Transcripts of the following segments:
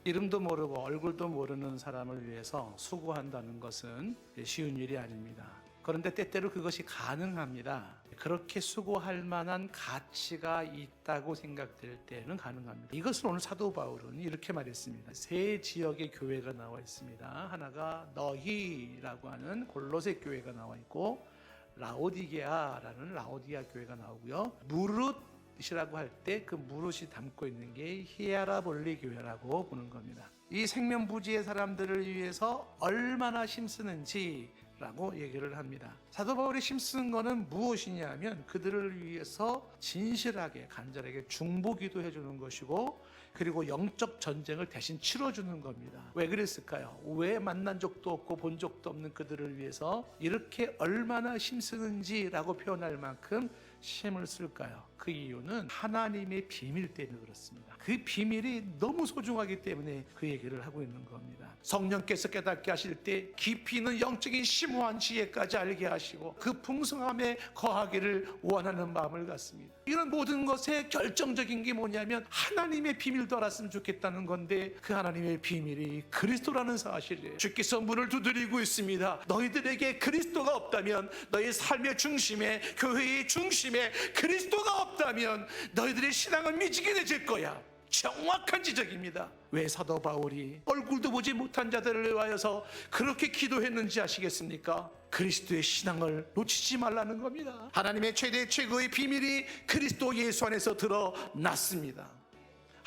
이름도 모르고 얼굴도 모르는 사람을 위해서 수고한다는 것은 쉬운 일이 아닙니다. 그런데 때때로 그것이 가능합니다. 그렇게 수고할 만한 가치가 있다고 생각될 때는 가능합니다. 이것을 오늘 사도 바울은 이렇게 말했습니다. 세 지역의 교회가 나와 있습니다. 하나가 너희라고 하는 골로새 교회가 나와 있고, 라오디게아라는 라오디아 교회가 나오고요. 무릇이라고 할 때 그 무릇이 담고 있는 게 히에라볼리 교회라고 보는 겁니다. 이 생명부지의 사람들을 위해서 얼마나 힘쓰는지 라고 얘기를 합니다. 사도 바울이 힘쓰는 것은 무엇이냐면 그들을 위해서 진실하게 간절하게 중보기도 해주는 것이고, 그리고 영적 전쟁을 대신 치러주는 겁니다. 왜 그랬을까요? 왜 만난 적도 없고 본 적도 없는 그들을 위해서 이렇게 얼마나 힘쓰는지라고 표현할 만큼 힘을 쓸까요? 그 이유는 하나님의 비밀 때문에 그렇습니다. 그 비밀이 너무 소중하기 때문에 그 얘기를 하고 있는 겁니다. 성령께서 깨닫게 하실 때 깊이 있는 영적인 심오한 지혜까지 알게 하시고 그 풍성함에 거하기를 원하는 마음을 갖습니다. 이런 모든 것의 결정적인 게 뭐냐면 하나님의 비밀도 알았으면 좋겠다는 건데, 그 하나님의 비밀이 그리스도라는 사실이에요. 주께서 문을 두드리고 있습니다. 너희들에게 그리스도가 없다면, 너희 삶의 중심에, 교회의 중심에 그리스도가 없다면 너희들의 신앙은 미지근해질 거야. 정확한 지적입니다. 왜 사도 바울이 얼굴도 보지 못한 자들을 위하여서 그렇게 기도했는지 아시겠습니까? 그리스도의 신앙을 놓치지 말라는 겁니다. 하나님의 최고의 비밀이 그리스도 예수 안에서 드러났습니다.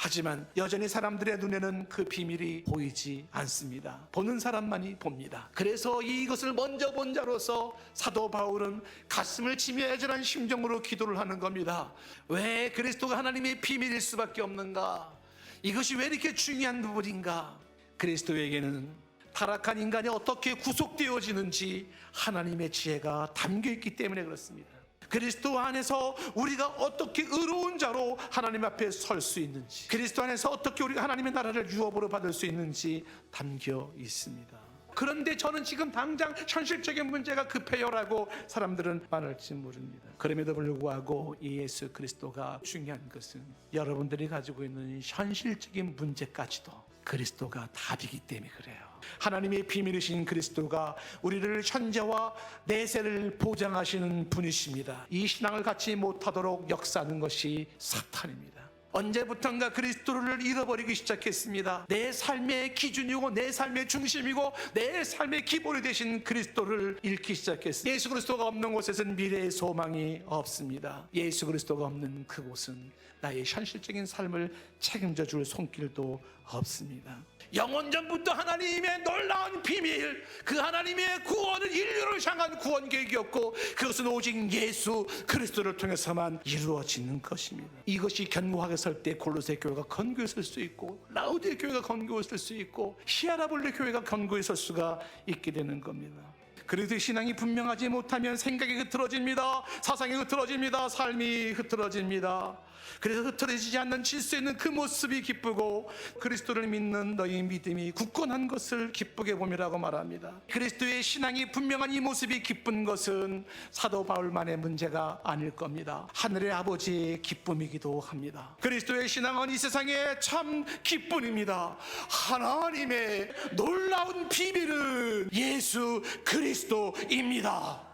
하지만 여전히 사람들의 눈에는 그 비밀이 보이지 않습니다. 보는 사람만이 봅니다. 그래서 이것을 먼저 본 자로서 사도 바울은 가슴을 치며 애절한 심정으로 기도를 하는 겁니다. 왜 그리스도가 하나님의 비밀일 수밖에 없는가? 이것이 왜 이렇게 중요한 부분인가? 그리스도에게는 타락한 인간이 어떻게 구속되어지는지 하나님의 지혜가 담겨있기 때문에 그렇습니다. 그리스도 안에서 우리가 어떻게 의로운 자로 하나님 앞에 설 수 있는지, 그리스도 안에서 어떻게 우리가 하나님의 나라를 유업으로 받을 수 있는지 담겨 있습니다. 그런데 저는 지금 당장 현실적인 문제가 급해요라고 사람들은 말할지 모릅니다. 그럼에도 불구하고 이 예수 그리스도가 중요한 것은 여러분들이 가지고 있는 현실적인 문제까지도 그리스도가 답이기 때문에 그래요. 하나님의 비밀이신 그리스도가 우리를 현재와 내세를 보장하시는 분이십니다. 이 신앙을 갖지 못하도록 역사하는 것이 사탄입니다. 언제부턴가 그리스도를 잃어버리기 시작했습니다. 내 삶의 기준이고 내 삶의 중심이고 내 삶의 기본이 되신 그리스도를 잃기 시작했습니다. 예수 그리스도가 없는 곳에서는 미래의 소망이 없습니다. 예수 그리스도가 없는 그곳은 나의 현실적인 삶을 책임져 줄 손길도 없습니다. 영원전부터 하나님의 놀라운 비밀, 그 하나님의 구원은 인류를 향한 구원 계획이었고, 그것은 오직 예수 그리스도를 통해서만 이루어지는 것입니다. 이것이 견고하게 설 때 골로새 교회가 건고히 설 수 있고, 라우디아 교회가 건고히 설 수 있고, 히에라볼리 교회가 건고히 설 수가 있게 되는 겁니다. 그래도 신앙이 분명하지 못하면 생각이 흐트러집니다. 사상이 흐트러집니다. 삶이 흐트러집니다. 그래서 흐트러지지 않는 질서 있는 그 모습이 기쁘고, 그리스도를 믿는 너희 믿음이 굳건한 것을 기쁘게 봄이라고 말합니다. 그리스도의 신앙이 분명한 이 모습이 기쁜 것은 사도 바울만의 문제가 아닐 겁니다. 하늘의 아버지의 기쁨이기도 합니다. 그리스도의 신앙은 이 세상의 참 기쁨입니다. 하나님의 놀라운 비밀은 예수 그리스도입니다.